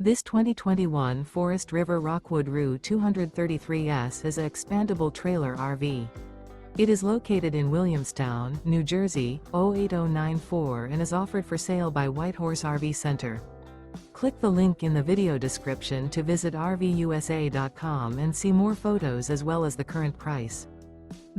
This 2021 Forest River Rockwood Roo 233S is an expandable trailer RV. It is located in Williamstown, New Jersey, 08094 and is offered for sale by Whitehorse RV Center. Click the link in the video description to visit RVUSA.com and see more photos as well as the current price.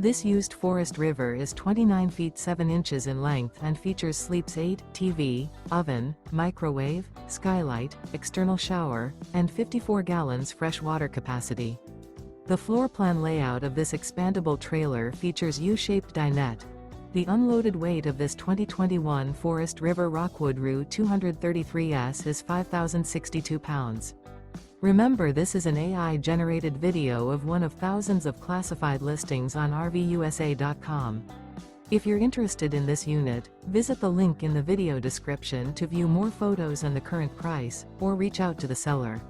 This used Forest River is 29 feet 7 inches in length and features sleeps 8, TV, oven, microwave, skylight, external shower, and 54 gallons fresh water capacity. The floor plan layout of this expandable trailer features U-Shaped Dinette. The unloaded weight of this 2021 Forest River Rockwood Roo 233S is 5,062 pounds. Remember, this is an AI-generated video of one of thousands of classified listings on RVUSA.com. If you're interested in this unit, visit the link in the video description to view more photos and the current price, or reach out to the seller.